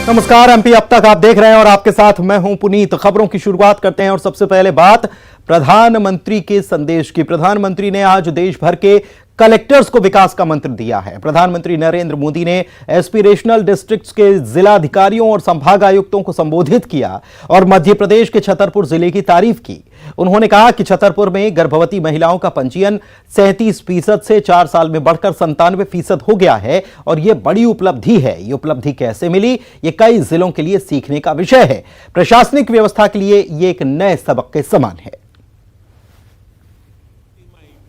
नमस्कार, एमपी अब तक आप देख रहे हैं और आपके साथ मैं हूं पुनीत। खबरों की शुरुआत करते हैं और सबसे पहले बात प्रधानमंत्री के संदेश की। प्रधानमंत्री ने आज देश भर के कलेक्टर्स को विकास का मंत्र दिया है। प्रधानमंत्री नरेंद्र मोदी ने एस्पिरेशनल डिस्ट्रिक्ट्स के जिलाधिकारियों और संभाग आयुक्तों को संबोधित किया और मध्य प्रदेश के छतरपुर जिले की तारीफ की। उन्होंने कहा कि छतरपुर में गर्भवती महिलाओं का पंजीयन 37% से 4 साल में बढ़कर 97% हो गया है और यह बड़ी उपलब्धि है। यह उपलब्धि कैसे मिली, यह कई जिलों के लिए सीखने का विषय है। प्रशासनिक व्यवस्था के लिए यह एक नए सबक के समान है।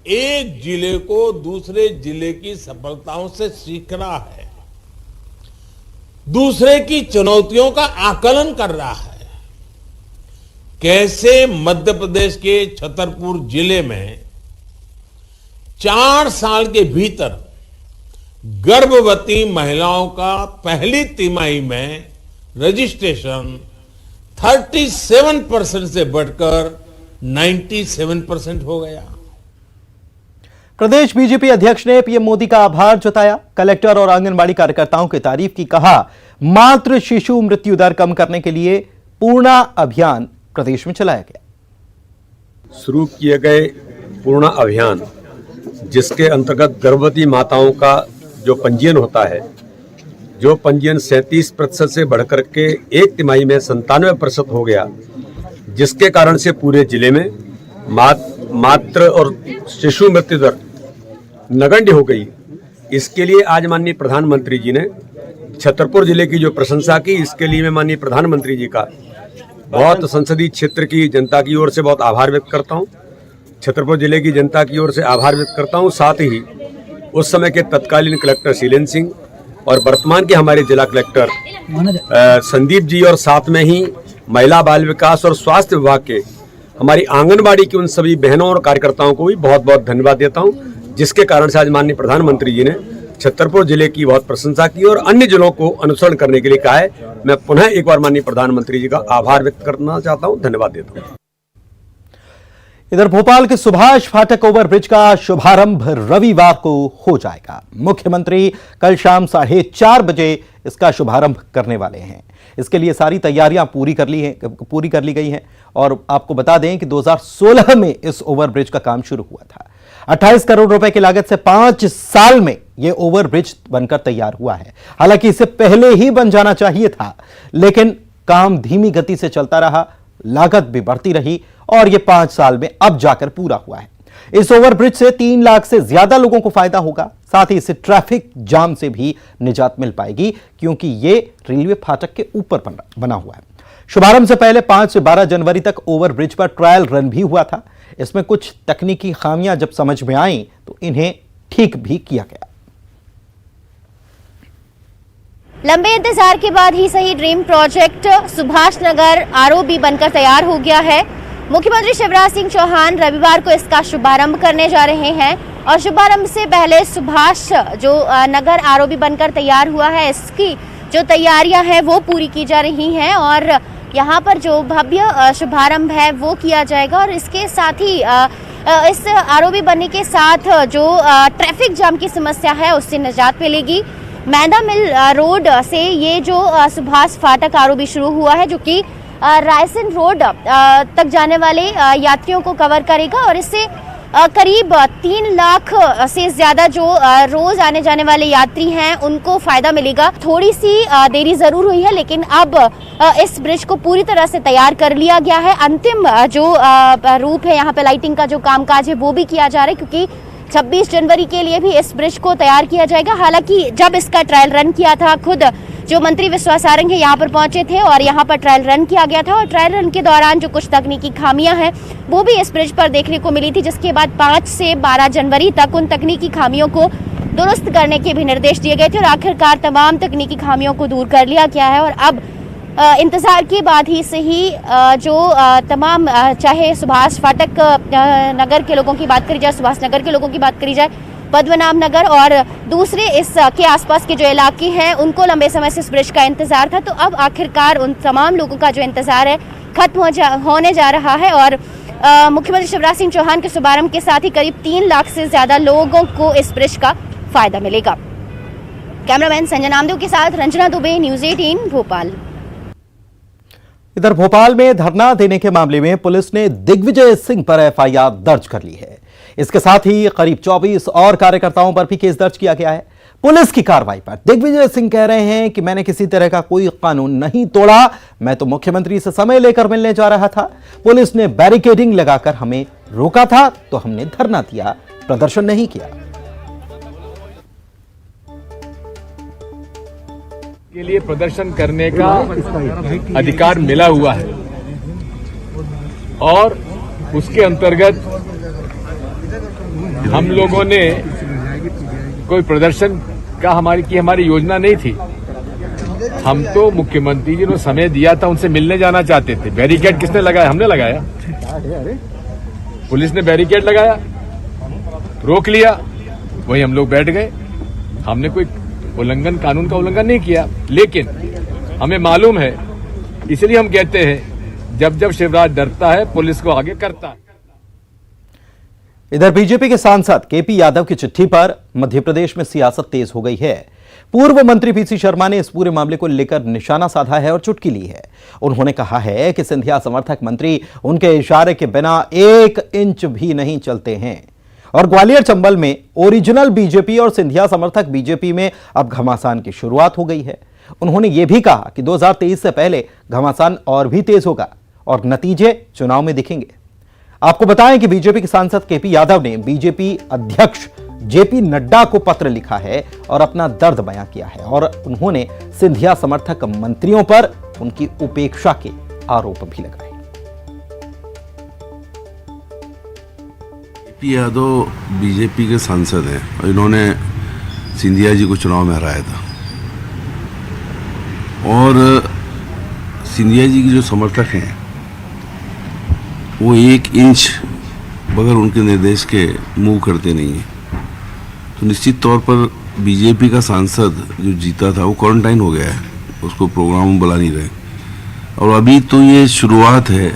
एक जिले को दूसरे जिले की सफलताओं से सीखना है, दूसरे की चुनौतियों का आकलन कर रहा है। कैसे मध्य प्रदेश के छतरपुर जिले में 4 साल के भीतर गर्भवती महिलाओं का पहली तिमाही में रजिस्ट्रेशन 37% से बढ़कर 97% हो गया। प्रदेश बीजेपी अध्यक्ष ने पीएम मोदी का आभार जताया। कलेक्टर और आंगनबाड़ी कार्यकर्ताओं की तारीफ की। कहा, मातृ शिशु मृत्यु दर कम करने के लिए पूर्णा अभियान प्रदेश में चलाया गया। शुरू किए गए पूर्णा अभियान, जिसके अंतर्गत गर्भवती माताओं का जो पंजीयन होता है, जो पंजीयन 37% से बढ़कर के एक तिमाही में 97% हो गया, जिसके कारण से पूरे जिले में मातृ और शिशु मृत्यु दर नगण्य हो गई। इसके लिए आज माननीय प्रधानमंत्री जी ने छतरपुर जिले की जो प्रशंसा की, इसके लिए मैं माननीय प्रधानमंत्री जी का बहुत संसदीय क्षेत्र की जनता की ओर से बहुत आभार व्यक्त करता हूं। छतरपुर जिले की जनता की ओर से आभार व्यक्त करता हूं। साथ ही उस समय के तत्कालीन कलेक्टर शीलेंद्र सिंह और वर्तमान के हमारे जिला कलेक्टर संदीप जी और साथ में ही महिला बाल विकास और स्वास्थ्य विभाग के हमारी आंगनबाड़ी की उन सभी बहनों और कार्यकर्ताओं को भी बहुत बहुत धन्यवाद देता हूं, जिसके कारण से आज माननीय प्रधानमंत्री जी ने छतरपुर जिले की बहुत प्रशंसा की और अन्य जिलों को अनुसरण करने के लिए कहा है। मैं पुनः एक बार माननीय प्रधानमंत्री जी का आभार व्यक्त करना चाहता हूं, धन्यवाद देता हूं। इधर भोपाल के सुभाष फाटक ओवरब्रिज का शुभारंभ रविवार को हो जाएगा। मुख्यमंत्री कल शाम 4:30 बजे इसका शुभारंभ करने वाले हैं। इसके लिए सारी तैयारियां पूरी कर ली गई हैं और आपको बता दें कि 2016 में इस ओवरब्रिज का काम शुरू हुआ था। 28 करोड़ रुपए की लागत से 5 साल में यह ओवरब्रिज बनकर तैयार हुआ है। हालांकि इसे पहले ही बन जाना चाहिए था, लेकिन काम धीमी गति से चलता रहा, लागत भी बढ़ती रही और यह 5 साल में अब जाकर पूरा हुआ है। इस ओवरब्रिज से 3 लाख से ज्यादा लोगों को फायदा होगा। साथ ही इससे ट्रैफिक जाम से भी निजात मिल पाएगी, क्योंकि यह रेलवे फाटक के ऊपर बना हुआ है। शुभारंभ से पहले 5 से 12 जनवरी तक ओवरब्रिज पर ट्रायल रन भी हुआ था। इसमें कुछ तकनीकी खामियां जब समझ में आई तो इन्हें ठीक भी किया गया। लंबे इंतजार के बाद ही सही, dream project Subhash Nagar ROB बनकर तैयार हो गया है। मुख्यमंत्री शिवराज सिंह चौहान रविवार को इसका शुभारंभ करने जा रहे हैं और शुभारंभ से पहले सुभाष जो नगर आरओबी बनकर तैयार हुआ है, इसकी जो तैयारियां हैं वो पूरी की जा रही हैं और यहाँ पर जो भव्य शुभारंभ है वो किया जाएगा। और इसके साथ ही इस आरओबी बनने के साथ जो ट्रैफिक जाम की समस्या है उससे निजात मिलेगी। मैदा मिल रोड से ये जो सुभाष फाटक आरओबी शुरू हुआ है, जो कि रायसन रोड तक जाने वाले यात्रियों को कवर करेगा और इससे करीब 3 लाख से ज्यादा जो रोज आने जाने वाले यात्री हैं उनको फायदा मिलेगा। थोड़ी सी देरी जरूर हुई है, लेकिन अब इस ब्रिज को पूरी तरह से तैयार कर लिया गया है। अंतिम जो रूप है, यहाँ पे लाइटिंग का जो कामकाज है वो भी किया जा रहा है, क्योंकि 26 जनवरी के लिए भी इस ब्रिज को तैयार किया जाएगा। हालांकि जब इसका ट्रायल रन किया था, खुद जो मंत्री विश्वास सारंग है यहाँ पर पहुंचे थे और यहाँ पर ट्रायल रन किया गया था और ट्रायल रन के दौरान जो कुछ तकनीकी खामियां हैं वो भी इस ब्रिज पर देखने को मिली थी, जिसके बाद 5 से 12 जनवरी तक उन तकनीकी खामियों को दुरुस्त करने के भी निर्देश दिए गए थे और आखिरकार तमाम तकनीकी खामियों को दूर कर लिया गया है। और अब इंतजार के बाद ही सही जो तमाम, चाहे सुभाष फाटक नगर के लोगों की बात करी जाए, सुभाष नगर के लोगों की बात करी जाए, पद्मनाभ नगर और दूसरे इसके आसपास के जो इलाके हैं, उनको लंबे समय से इस ब्रिज का इंतजार था। तो अब आखिरकार उन तमाम लोगों का जो इंतजार है खत्म होने जा रहा है और मुख्यमंत्री शिवराज सिंह चौहान के शुभारंभ के साथ ही करीब 3 लाख से ज्यादा लोगों को इस ब्रिज का फायदा मिलेगा। कैमरामैन संजय नामदेव के साथ रंजना दुबे, न्यूज 18 भोपाल। इधर भोपाल में धरना देने के मामले में पुलिस ने दिग्विजय सिंह पर एफआईआर दर्ज कर ली है। इसके साथ ही करीब 24 और कार्यकर्ताओं पर भी केस दर्ज किया गया है। पुलिस की कार्रवाई पर दिग्विजय सिंह कह रहे हैं कि मैंने किसी तरह का कोई कानून नहीं तोड़ा, मैं तो मुख्यमंत्री से समय लेकर मिलने जा रहा था। पुलिस ने बैरिकेडिंग लगाकर हमें रोका था तो हमने धरना दिया, प्रदर्शन नहीं किया। के लिए प्रदर्शन करने का अधिकार मिला हुआ है और उसके अंतर्गत हम लोगों ने कोई प्रदर्शन का हमारी योजना नहीं थी। हम तो मुख्यमंत्री जी ने समय दिया था, उनसे मिलने जाना चाहते थे। बैरिकेड किसने लगाया? हमने लगाया। पुलिस ने बैरिकेड लगाया, रोक लिया, वहीं हम लोग बैठ गए। हमने कोई कानून का उल्लंघन नहीं किया, लेकिन हमें मालूम है, इसलिए हम कहते हैं जब जब शिवराज डरता है पुलिस को आगे करता है। इधर बीजेपी के सांसद केपी यादव की चिट्ठी पर मध्य प्रदेश में सियासत तेज हो गई है। पूर्व मंत्री पीसी शर्मा ने इस पूरे मामले को लेकर निशाना साधा है और चुटकी ली है। उन्होंने कहा है कि सिंधिया समर्थक मंत्री उनके इशारे के बिना 1 इंच भी नहीं चलते हैं और ग्वालियर चंबल में ओरिजिनल बीजेपी और सिंधिया समर्थक बीजेपी में अब घमासान की शुरुआत हो गई है। उन्होंने यह भी कहा कि 2023 से पहले घमासान और भी तेज होगा और नतीजे चुनाव में दिखेंगे। आपको बताएं कि बीजेपी के सांसद केपी यादव ने बीजेपी अध्यक्ष जेपी नड्डा को पत्र लिखा है और अपना दर्द बयां किया है और उन्होंने सिंधिया समर्थक मंत्रियों पर उनकी उपेक्षा के आरोप भी लगाए। केपी यादव बीजेपी के सांसद हैं और इन्होंने सिंधिया जी को चुनाव में हराया था और सिंधिया जी के जो समर्थक हैं वो 1 इंच बगैर उनके निर्देश के मूव करते नहीं हैं। तो निश्चित तौर पर बीजेपी का सांसद जो जीता था वो क्वारंटाइन हो गया है, उसको प्रोग्राम में बुला नहीं रहे और अभी तो ये शुरुआत है,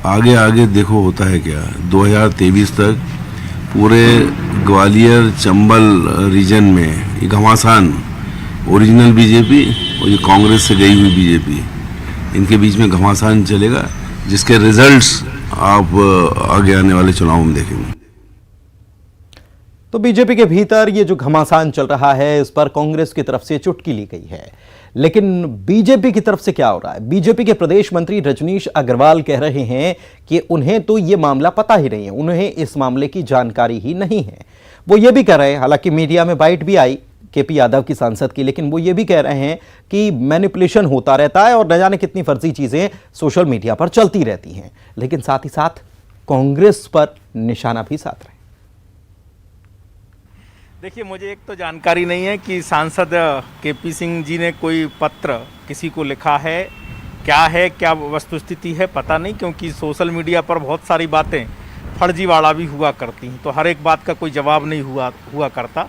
आगे आगे देखो होता है क्या। 2023 तक पूरे ग्वालियर चंबल रीजन में ये घमासान ओरिजिनल बीजेपी और ये कांग्रेस से गई हुई बीजेपी, इनके बीच में घमासान चलेगा, जिसके रिजल्ट्स आप आगे आने वाले चुनाव में देखेंगे। तो बीजेपी के भीतर ये जो घमासान चल रहा है, इस पर कांग्रेस की तरफ से चुटकी ली गई है, लेकिन बीजेपी की तरफ से क्या हो रहा है? बीजेपी के प्रदेश मंत्री रजनीश अग्रवाल कह रहे हैं कि उन्हें तो ये मामला पता ही नहीं है, उन्हें इस मामले की जानकारी ही नहीं है। वो ये भी कह रहे हैं, हालांकि मीडिया में बाइट भी आई केपी यादव की सांसद की, लेकिन वो ये भी कह रहे हैं कि मैनिपुलेशन होता रहता है और न जाने कितनी फर्जी चीजें सोशल मीडिया पर चलती रहती हैं, लेकिन साथ ही साथ कांग्रेस पर निशाना भी साध रहे हैं। देखिए, मुझे एक तो जानकारी नहीं है कि सांसद केपी सिंह जी ने कोई पत्र किसी को लिखा है, क्या वस्तुस्थिति है पता नहीं, क्योंकि सोशल मीडिया पर बहुत सारी बातें फर्जीवाड़ा भी हुआ करती हैं, तो हर एक बात का कोई जवाब नहीं हुआ करता।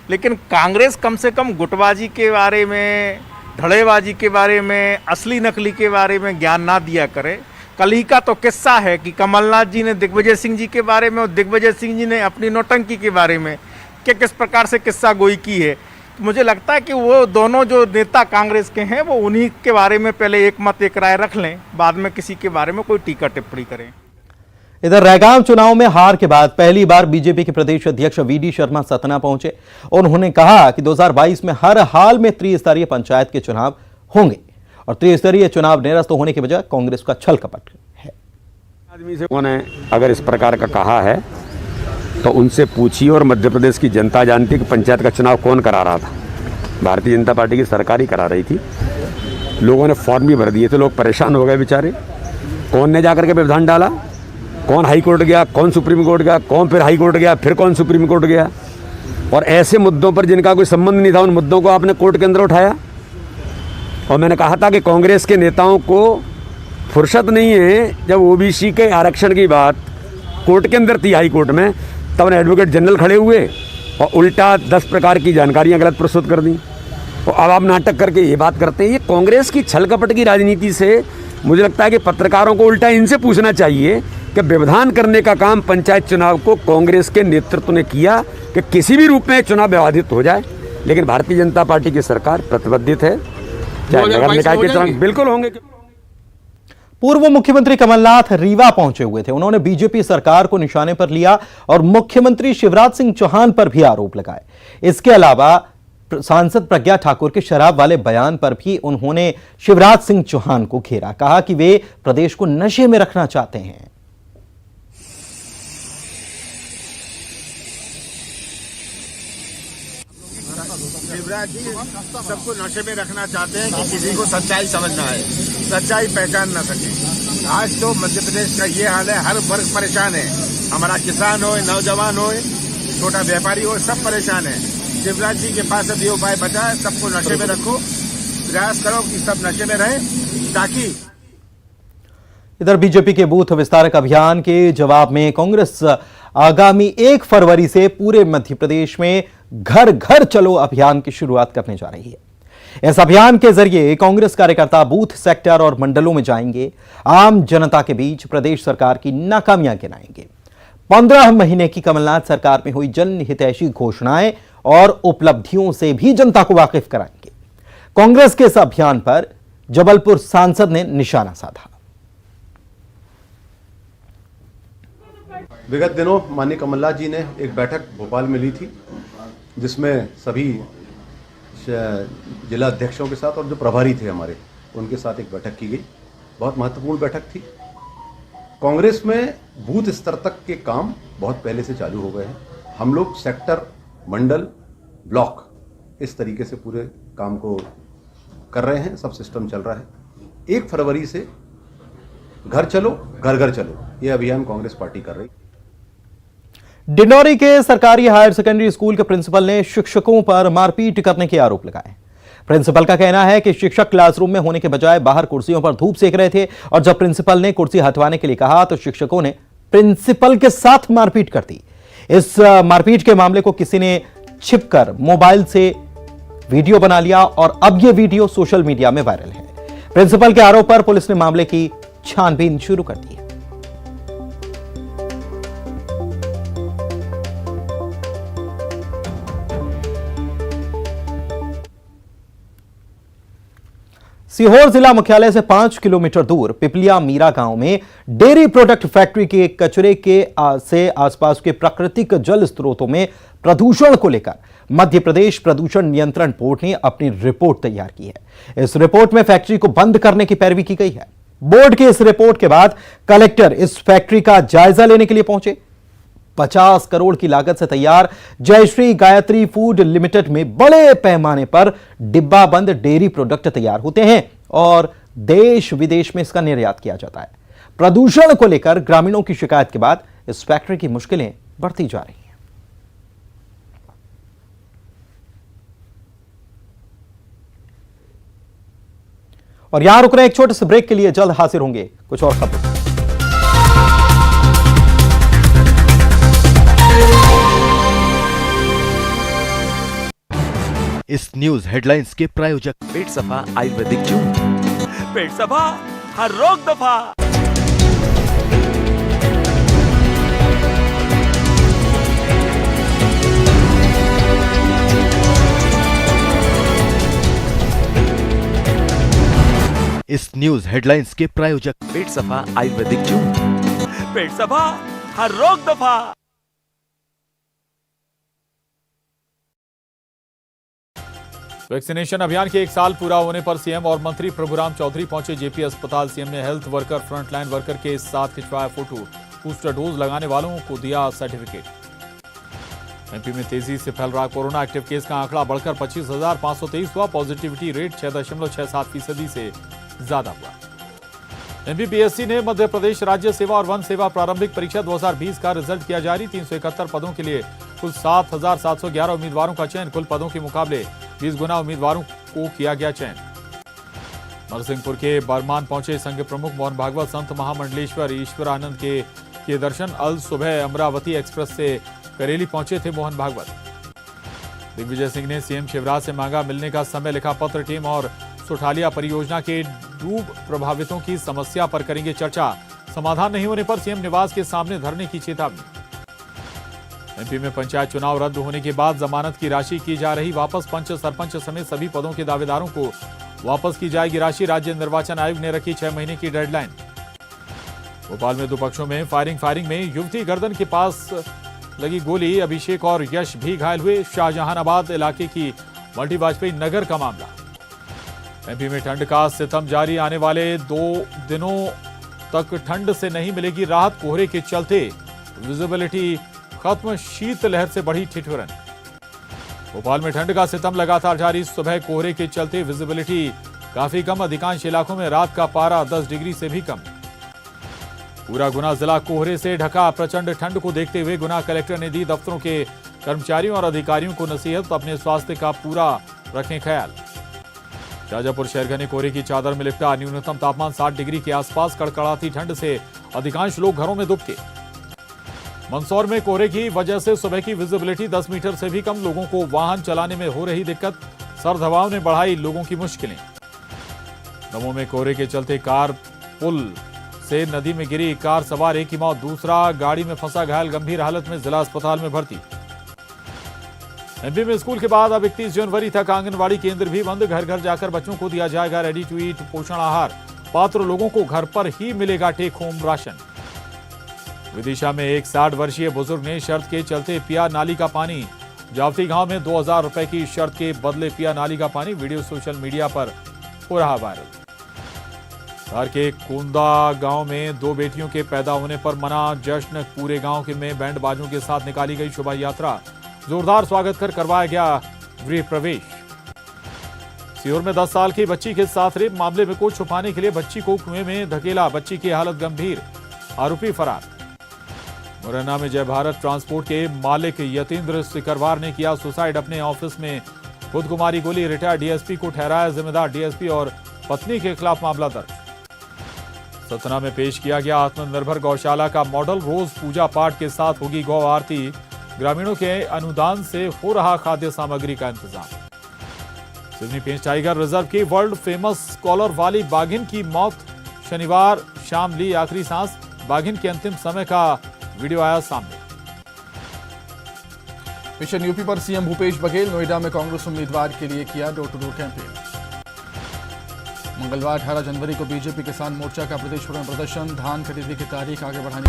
लेकिन कांग्रेस कम से कम गुटबाजी के बारे में, धड़ेबाजी के बारे में, असली नकली के बारे में ज्ञान ना दिया करे। कल ही का तो किस्सा है कि कमलनाथ जी ने दिग्विजय सिंह जी के बारे में और दिग्विजय सिंह जी ने अपनी नौटंकी के बारे में किस प्रकार से किस्सा गोई की है। तो मुझे लगता है कि वो दोनों जो नेता कांग्रेस के हैं वो उन्हीं के बारे में पहले एक मत एक राय रख लें, बाद में किसी के बारे में कोई टीका टिप्पणी करें। इधर रैगाम चुनाव में हार के बाद पहली बार बीजेपी के प्रदेश अध्यक्ष वीडी शर्मा सतना पहुंचे और उन्होंने कहा कि 2022 में हर हाल में त्रिस्तरीय पंचायत के चुनाव होंगे और त्रिस्तरीय चुनाव निरस्त होने के बजाय कांग्रेस का छल कपट है। आदमी से उन्होंने अगर इस प्रकार का कहा है तो उनसे पूछिए, और मध्य प्रदेश की जनता जानती है कि पंचायत का चुनाव कौन करा रहा था। भारतीय जनता पार्टी की सरकार ही करा रही थी। लोगों ने फॉर्म भी भर दिए थे, लोग परेशान हो गए बेचारे। कौन ने जाकर के व्यवधान डाला, कौन हाई कोर्ट गया, कौन सुप्रीम कोर्ट गया, कौन फिर हाई कोर्ट गया, फिर कौन सुप्रीम कोर्ट गया, और ऐसे मुद्दों पर जिनका कोई संबंध नहीं था उन मुद्दों को आपने कोर्ट के अंदर उठाया। और मैंने कहा था कि कांग्रेस के नेताओं को फुर्सत नहीं है, जब ओबीसी के आरक्षण की बात कोर्ट के अंदर थी हाई कोर्ट में, तब एडवोकेट जनरल खड़े हुए और उल्टा 10 प्रकार की जानकारियां गलत प्रस्तुत कर दी। और अब आप नाटक करके ये बात करते हैं। ये कांग्रेस की छल कपट की राजनीति से मुझे लगता है कि पत्रकारों को उल्टा इनसे पूछना चाहिए कि व्यवधान करने का काम पंचायत चुनाव को कांग्रेस के नेतृत्व ने किया कि किसी भी रूप में चुनाव विवादित हो जाए। लेकिन भारतीय जनता पार्टी की सरकार प्रतिबद्धित है, चाहे नगर निकाय के चुनाव बिल्कुल होंगे। पूर्व मुख्यमंत्री कमलनाथ रीवा पहुंचे हुए थे। उन्होंने बीजेपी सरकार को निशाने पर लिया और मुख्यमंत्री शिवराज सिंह चौहान पर भी आरोप लगाए। इसके अलावा सांसद प्रज्ञा ठाकुर के शराब वाले बयान पर भी उन्होंने शिवराज सिंह चौहान को घेरा। कहा कि वे प्रदेश को नशे में रखना चाहते हैं। शिवराज जी सबको नशे में रखना चाहते हैं कि किसी को सच्चाई समझना है, सच्चाई पहचान ना सके। आज तो मध्य प्रदेश का ये हाल है, हर वर्ग परेशान है। हमारा किसान हो, नौजवान हो, छोटा व्यापारी हो, सब परेशान है। शिवराज जी के पास अब ये उपाय बचा है, सबको नशे में रखो, प्रयास करो कि सब नशे में रहे ताकि। इधर बीजेपी के बूथ विस्तारक अभियान के जवाब में कांग्रेस आगामी 1 फरवरी से पूरे मध्य प्रदेश में घर घर चलो अभियान की शुरुआत करने जा रही है। इस अभियान के जरिए कांग्रेस कार्यकर्ता बूथ, सेक्टर और मंडलों में जाएंगे, आम जनता के बीच प्रदेश सरकार की नाकामियां गिनाएंगे। 15 महीने की कमलनाथ सरकार में हुई जनहितैषी घोषणाएं और उपलब्धियों से भी जनता को वाकिफ कराएंगे। कांग्रेस के इस अभियान पर जबलपुर सांसद ने निशाना साधा। विगत दिनों माननीय कमलनाथ जी ने एक बैठक भोपाल में ली थी, जिसमें सभी जिला अध्यक्षों के साथ और जो प्रभारी थे हमारे, उनके साथ एक बैठक की गई। बहुत महत्वपूर्ण बैठक थी। कांग्रेस में बूथ स्तर तक के काम बहुत पहले से चालू हो गए हैं। हम लोग सेक्टर, मंडल, ब्लॉक, इस तरीके से पूरे काम को कर रहे हैं। सब सिस्टम चल रहा है। 1 फरवरी से घर चलो, घर घर चलो, यह अभियान कांग्रेस पार्टी कर रही। डिंडौरी के सरकारी हायर सेकेंडरी स्कूल के प्रिंसिपल ने शिक्षकों पर मारपीट करने के आरोप लगाए। प्रिंसिपल का कहना है कि शिक्षक क्लासरूम में होने के बजाय बाहर कुर्सियों पर धूप सेक रहे थे और जब प्रिंसिपल ने कुर्सी हटवाने के लिए कहा तो शिक्षकों ने प्रिंसिपल के साथ मारपीट कर दी। इस मारपीट के मामले को किसी ने छिपकर मोबाइल से वीडियो बना लिया और अब यह वीडियो सोशल मीडिया में वायरल है। प्रिंसिपल के आरोप पर पुलिस ने मामले की छानबीन शुरू कर दी है। सीहोर जिला मुख्यालय से 5 किलोमीटर दूर पिपलिया मीरा गांव में डेयरी प्रोडक्ट फैक्ट्री के कचरे से आसपास के प्राकृतिक जल स्रोतों में प्रदूषण को लेकर मध्य प्रदेश प्रदूषण नियंत्रण बोर्ड ने अपनी रिपोर्ट तैयार की है। इस रिपोर्ट में फैक्ट्री को बंद करने की पैरवी की गई है। बोर्ड की इस रिपोर्ट के बाद कलेक्टर इस फैक्ट्री का जायजा लेने के लिए पहुंचे। 50 करोड़ की लागत से तैयार जयश्री गायत्री फूड लिमिटेड में बड़े पैमाने पर डिब्बा बंद डेयरी प्रोडक्ट तैयार होते हैं और देश विदेश में इसका निर्यात किया जाता है। प्रदूषण को लेकर ग्रामीणों की शिकायत के बाद इस फैक्ट्री की मुश्किलें बढ़ती जा रही हैं। और यहां रुक रहे एक छोटे से ब्रेक के लिए, जल्द हाजिर होंगे कुछ और खबरों। इस न्यूज हेडलाइंस के प्रायोजक पेट सफा आयुर्वेदिक जूस। पेट सफा, हर रोग दफा। इस न्यूज हेडलाइंस के प्रायोजक पेट सफा आयुर्वेदिक जूस। पेट सफा, हर रोग दफा। वैक्सीनेशन अभियान के 1 साल पूरा होने पर सीएम और मंत्री प्रभुराम चौधरी पहुंचे जेपी अस्पताल। सीएम ने हेल्थ वर्कर, फ्रंटलाइन वर्कर के साथ खिंचवाया फोटो। बूस्टर डोज लगाने वालों को दिया सर्टिफिकेट। एमपी में तेजी से फैल रहा कोरोना। एक्टिव केस का आंकड़ा बढ़कर 25,523 हुआ। पॉजिटिविटी रेट 6.67% से ज्यादा हुआ। एमपीपीएससी ने मध्य प्रदेश राज्य सेवा और वन सेवा प्रारंभिक परीक्षा 2020 का रिजल्ट किया जारी। 371 पदों के लिए कुल 7,711 उम्मीदवारों का चयन। कुल पदों के मुकाबले 20 गुना उम्मीदवारों को किया गया चयन। नरसिंहपुर के बरमान पहुंचे संघ प्रमुख मोहन भागवत। संत महामंडलेश्वर ईश्वरानंद के दर्शन। अल सुबह अमरावती एक्सप्रेस से करेली पहुंचे थे मोहन भागवत। दिग्विजय सिंह ने सीएम शिवराज से मांगा मिलने का समय। लिखा पत्र। टीम और सुठालिया परियोजना के डूब प्रभावितों की समस्या पर करेंगे चर्चा। समाधान नहीं होने पर सीएम निवास के सामने धरने की चेतावनी। एमपी में पंचायत चुनाव रद्द होने के बाद जमानत की राशि की जा रही वापस। पंच सरपंच समेत सभी पदों के दावेदारों को वापस की जाएगी राशि। राज्य निर्वाचन आयोग ने रखी 6 महीने की डेडलाइन। भोपाल में दो पक्षों में फायरिंग में युवती गर्दन के पास लगी गोली। अभिषेक और यश भी घायल हुए। शाहजहानाबाद इलाके की मल्टी वाजपेयी नगर का मामला। एमपी में ठंड का सितम जारी। आने वाले 2 दिनों तक ठंड से नहीं मिलेगी राहत। कोहरे के चलते विजिबिलिटी खत्म। शीतलहर से बढ़ी ठिठुरन। भोपाल में ठंड का सितम लगातार जारी। सुबह कोहरे के चलते विजिबिलिटी काफी कम। अधिकांश इलाकों में रात का पारा 10 डिग्री से भी कम। पूरा गुना जिला कोहरे से ढका। प्रचंड ठंड को देखते हुए गुना कलेक्टर ने दी दफ्तरों के कर्मचारियों और अधिकारियों को नसीहत। अपने स्वास्थ्य का पूरा रखें ख्याल। शाजापुर शहर घने कोहरे की चादर में लिपटा। न्यूनतम तापमान 60 डिग्री के आसपास। कड़कड़ाती ठंड से अधिकांश लोग घरों में दुबके। मंदसौर में कोहरे की वजह से सुबह की विजिबिलिटी 10 मीटर से भी कम। लोगों को वाहन चलाने में हो रही दिक्कत। सर्द हवाओं ने बढ़ाई लोगों की मुश्किलें। दमोह में कोहरे के चलते कार पुल से नदी में गिरी। कार सवार एक की मौत, दूसरा गाड़ी में फंसा घायल गंभीर हालत में जिला अस्पताल में भर्ती। एमपी में स्कूल के बाद अब 31 जनवरी तक आंगनबाड़ी केंद्र भी बंद। घर घर जाकर बच्चों को दिया जाएगा रेडी टू ईट पोषण आहार। पात्र लोगों को घर पर ही मिलेगा टेक होम राशन। विदिशा में एक 60 वर्षीय बुजुर्ग ने शर्त के चलते पिया नाली का पानी। जावती गांव में 2000 रुपए की शर्त के बदले पिया नाली का पानी। वीडियो सोशल मीडिया पर हो रहा वायरल। धार के कुंदा गांव में 2 बेटियों के पैदा होने पर मना जश्न। पूरे गांव के में बैंड बाजों के साथ निकाली गई शोभा यात्रा। जोरदार स्वागत कर करवाया गया गृह प्रवेश। सीहोर में 10 साल की बच्ची के साथ रेप मामले में को छुपाने के लिए बच्ची को कुएं में धकेला। बच्ची की हालत गंभीर, आरोपी फरार। मुरैना में जय भारत ट्रांसपोर्ट के मालिक यतीन्द्र सिकरवार ने किया सुसाइड। अपने ऑफिस में खुद को मारी गोली। रिटायर्ड डीएसपी को ठहराया जिम्मेदार। डीएसपी और पत्नी के खिलाफ मामला दर्ज। सतना में पेश किया गया आत्मनिर्भर गौशाला का मॉडल। रोज पूजा पाठ के साथ होगी गौ आरती। ग्रामीणों के अनुदान से हो रहा खाद्य सामग्री का इंतजाम। सिवनी पेंच टाइगर रिजर्व की वर्ल्ड फेमस कॉलर वाली बाघिन की मौत। शनिवार शाम ली आखिरी सांस। बाघिन के अंतिम समय का वीडियो आया सामने। मिशन यूपी पर सीएम भूपेश बघेल नोएडा में कांग्रेस उम्मीदवार के लिए किया डोर टू डोर कैंपेन। मंगलवार 18 जनवरी को बीजेपी किसान मोर्चा का प्रदेश भर में प्रदर्शन। धान खरीदी की तारीख आगे बढ़ाने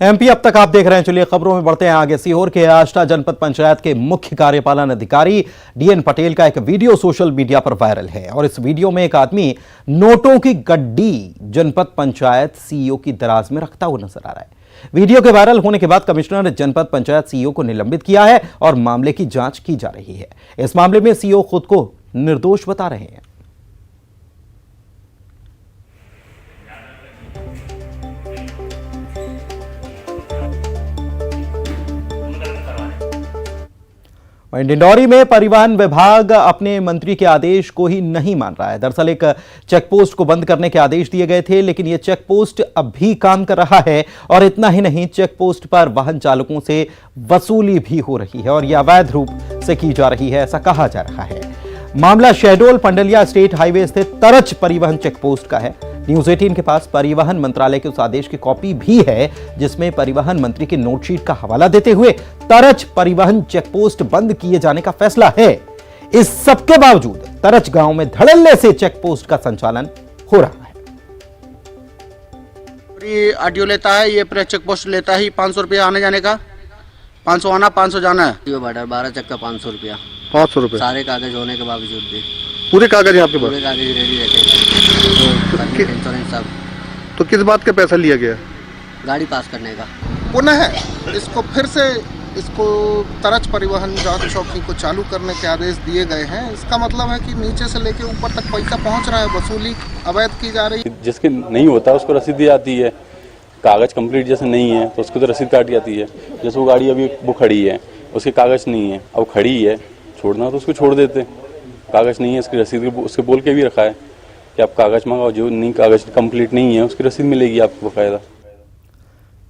एमपी अब तक आप देख रहे हैं। चलिए खबरों में बढ़ते हैं आगे। सीहोर के आष्टा जनपद पंचायत के मुख्य कार्यपालन अधिकारी डीएन पटेल का एक वीडियो सोशल मीडिया पर वायरल है और इस वीडियो में एक आदमी नोटों की गड्डी जनपद पंचायत सीईओ की दराज में रखता हुआ नजर आ रहा है। वीडियो के वायरल होने के बाद कमिश्नर ने जनपद पंचायत सीईओ को निलंबित किया है और मामले की जांच की जा रही है। इस मामले में सीईओ खुद को निर्दोष बता रहे हैं। वहीं डिंडौरी में परिवहन विभाग अपने मंत्री के आदेश को ही नहीं मान रहा है। दरअसल एक चेकपोस्ट को बंद करने के आदेश दिए गए थे, लेकिन यह चेकपोस्ट अब भी काम कर रहा है और इतना ही नहीं, चेकपोस्ट पर वाहन चालकों से वसूली भी हो रही है और यह अवैध रूप से की जा रही है, ऐसा कहा जा रहा है। मामला शहडोल पंडलिया स्टेट हाईवे स्थित तरच परिवहन चेकपोस्ट का है। न्यूज 18 के पास परिवहन मंत्रालय के उस आदेश की कॉपी भी है जिसमें परिवहन मंत्री के नोटशीट का हवाला देते हुए तरच परिवहन चेकपोस्ट बंद किए जाने का फैसला है। इस सबके बावजूद तरच गांव में धड़ल्ले से चेकपोस्ट का संचालन हो रहा है। ये आरटीओ लेता है, ये प्रेस चेकपोस्ट लेता है 500 रुपया आने जाने का। 500 आना 500 जाना है। बॉर्डर 12 चक्का 500 रुपया। 500 रुपये सारे कागज होने के बावजूद भी। पूरे कागज आपके पास? पूरे कागज रेडी रहते हैं। इंश्योरेंस सब। तो किस बात का पैसा लिया गया? गाड़ी पास करने का। पुनः इसको फिर से इसको तरच परिवहन जांच चौकी को चालू करने के आदेश दिए गए हैं। इसका मतलब है कि नीचे से लेके ऊपर तक पैसा पहुंच रहा है, वसूली अवैध की जा रही है। जिसके नहीं होता उसको रसीद दी जाती है। कागज कंप्लीट जैसे नहीं है तो उसको तो रसीद काटी जाती है। जैसे वो गाड़ी अभी वो खड़ी है, उसके कागज नहीं है, अब खड़ी है, छोड़ना तो उसको छोड़ देते। कागज नहीं है, इसकी रसीद उसके बोल के भी रखा है कि आप कागज मंगाओ, जो नहीं कागज कंप्लीट नहीं है उसकी रसीद मिलेगी आपको बाकायदा।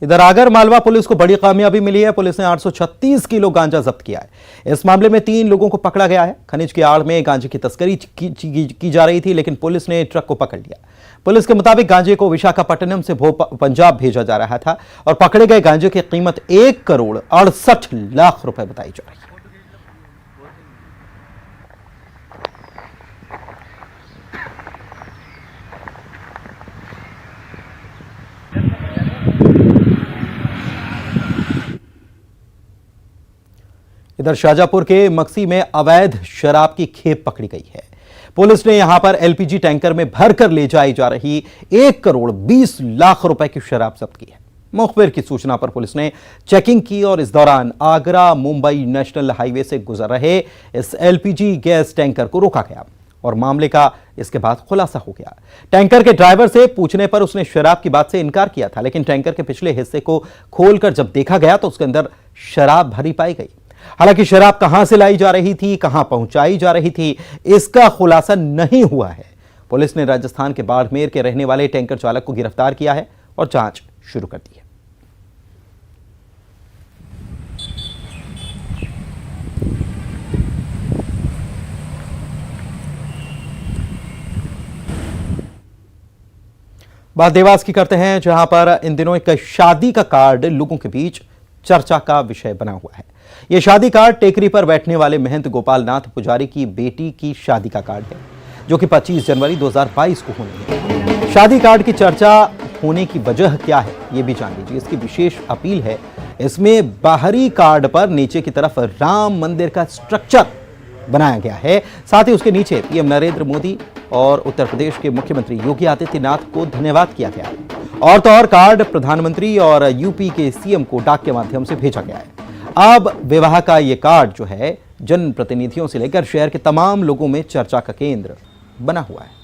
इधर आगर मालवा पुलिस को बड़ी कामयाबी मिली है। पुलिस ने 836 किलो गांजा जब्त किया है। इस मामले में 3 लोगों को पकड़ा गया है। खनिज की आड़ में गांजे की तस्करी की जा रही थी, लेकिन पुलिस ने ट्रक को पकड़ लिया। पुलिस के मुताबिक गांजे को विशाखापट्टनम से पंजाब भेजा जा रहा था और पकड़े गए गांजे की कीमत 1 करोड़ 68 लाख रुपए बताई जा रही है। इधर शाहजहांपुर के मक्सी में अवैध शराब की खेप पकड़ी गई है। पुलिस ने यहां पर एलपीजी टैंकर में भरकर ले जाई जा रही 1 करोड़ 20 लाख रुपए की शराब जब्त की है। मुखबिर की सूचना पर पुलिस ने चेकिंग की और इस दौरान आगरा मुंबई नेशनल हाईवे से गुजर रहे इस एलपीजी गैस टैंकर को रोका गया और मामले का इसके बाद खुलासा हो गया। टैंकर के ड्राइवर से पूछने पर उसने शराब की बात से इनकार किया था, लेकिन टैंकर के पिछले हिस्से को खोलकर जब देखा गया तो उसके अंदर शराब भरी पाई गई। हालांकि शराब कहां से लाई जा रही थी, कहां पहुंचाई जा रही थी, इसका खुलासा नहीं हुआ है। पुलिस ने राजस्थान के बाड़मेर के रहने वाले टैंकर चालक को गिरफ्तार किया है और जांच शुरू कर दी है। बात देवास की करते हैं, जहां पर इन दिनों एक शादी का कार्ड लोगों के बीच चर्चा का विषय बना हुआ है। यह शादी कार्ड टेकरी पर बैठने वाले महंत गोपाल नाथ पुजारी की बेटी की शादी का कार्ड है, जो कि 25 जनवरी 2022 को होनी है। शादी कार्ड की चर्चा होने की वजह क्या है, यह भी जान लीजिए। इसकी विशेष अपील है। इसमें बाहरी कार्ड पर नीचे की तरफ राम मंदिर का स्ट्रक्चर बनाया गया है। साथ ही उसके नीचे पीएम नरेंद्र मोदी और उत्तर प्रदेश के मुख्यमंत्री योगी आदित्यनाथ को धन्यवाद किया गया है। और तो और कार्ड प्रधानमंत्री और यूपी के सीएम को डाक के माध्यम से भेजा गया है। अब विवाह का ये कार्ड जो है जनप्रतिनिधियों से लेकर शहर के तमाम लोगों में चर्चा का केंद्र बना हुआ है।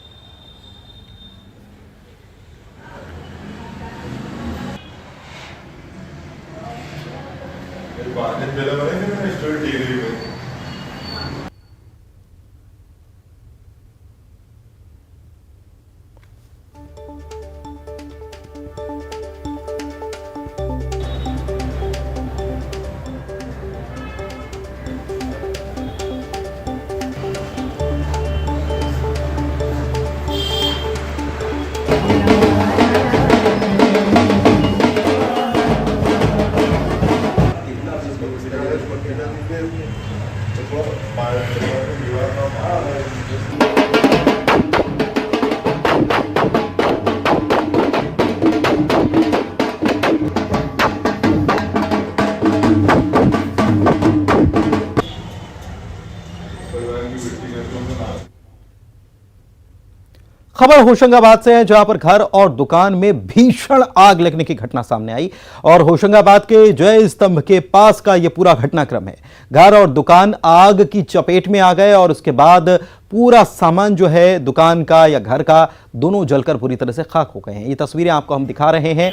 खबर होशंगाबाद से है, जहां पर घर और दुकान में भीषण आग लगने की घटना सामने आई और होशंगाबाद के जय स्तंभ के पास का यह पूरा घटनाक्रम है। घर और दुकान आग की चपेट में आ गए और उसके बाद पूरा सामान जो है दुकान का या घर का दोनों जलकर पूरी तरह से खाक हो गए हैं। ये तस्वीरें आपको हम दिखा रहे हैं।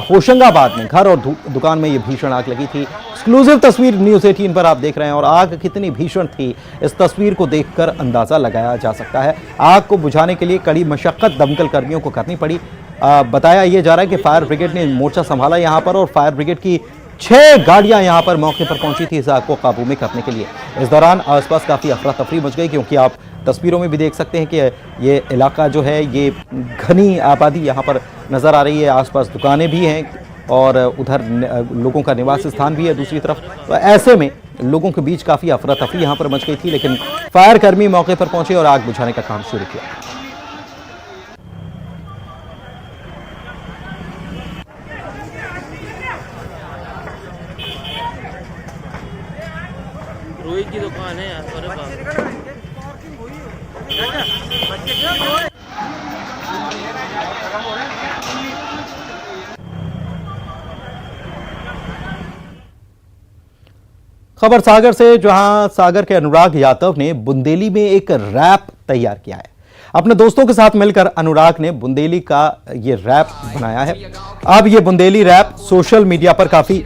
होशंगाबाद में घर और दुकान में ये भीषण आग लगी थी। एक्सक्लूसिव तस्वीर न्यूज़ 18 पर आप देख रहे हैं और आग कितनी भीषण थी इस तस्वीर को देखकर अंदाजा लगाया जा सकता है। आग को बुझाने के लिए कड़ी मशक्कत दमकल कर्मियों को करनी पड़ी। बताया यह जा रहा है कि फायर ब्रिगेड ने मोर्चा संभाला यहाँ पर और फायर ब्रिगेड की 6 गाड़ियां यहां पर मौके पर पहुंची थी इस आग को काबू में करने के लिए। इस दौरान आसपास काफी अफरा तफरी मच गई, क्योंकि आप तस्वीरों में भी देख सकते हैं कि ये इलाका जो है ये घनी आबादी यहां पर नजर आ रही है। आसपास दुकानें भी हैं और उधर लोगों का निवास स्थान भी है दूसरी तरफ। तो ऐसे में लोगों के बीच काफी अफरा तफरी यहां पर मच गई थी, लेकिन फायर कर्मी मौके पर पहुंचे और आग बुझाने का काम शुरू किया। रोहित की दुकान है यार। अरे बाप खबर सागर से, जहां सागर के अनुराग यादव ने बुंदेली में एक रैप तैयार किया है। अपने दोस्तों के साथ मिलकर अनुराग ने बुंदेली का ये रैप बनाया है। अब ये बुंदेली रैप सोशल मीडिया पर काफी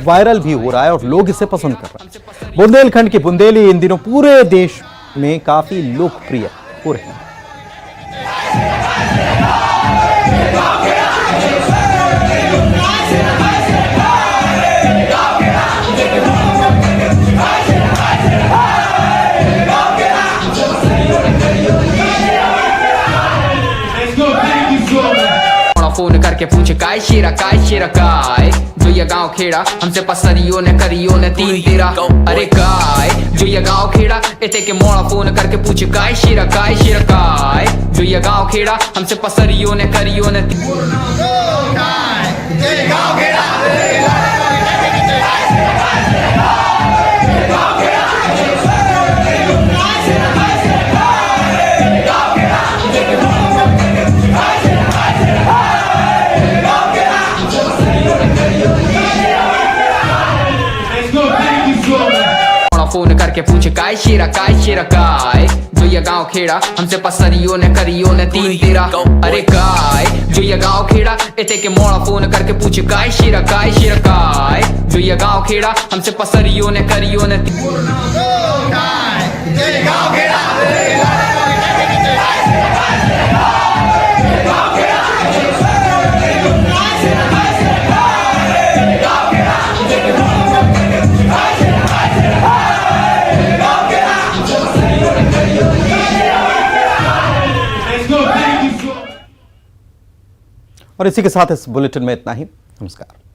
वायरल भी हो रहा है और लोग इसे पसंद कर रहे हैं। बुंदेलखंड की बुंदेली इन दिनों पूरे देश में काफी लोकप्रिय हो रही है। काय शिरा काय जो ये गांव खेड़ा हमसे पसरियो ने करियो ने तीन तेरा अरे काय जो ये गांव खेड़ा एते के मोड़ा फोन करके पूछ काय काय जो ये गांव खेड़ा हमसे पसरियो ने करियो ने फोन करके पूछे काय शिरा काय जो ये गांव खेड़ा हमसे पसरियो ने करियो ने तीन तेरा अरे काय जो ये गांव खेड़ा एते के मोड़ा फोन करके पूछे काय शिरा काय जो ये गांव खेड़ा हमसे पसरियो ने करियो ने और इसी के साथ इस बुलेटिन में इतना ही। नमस्कार।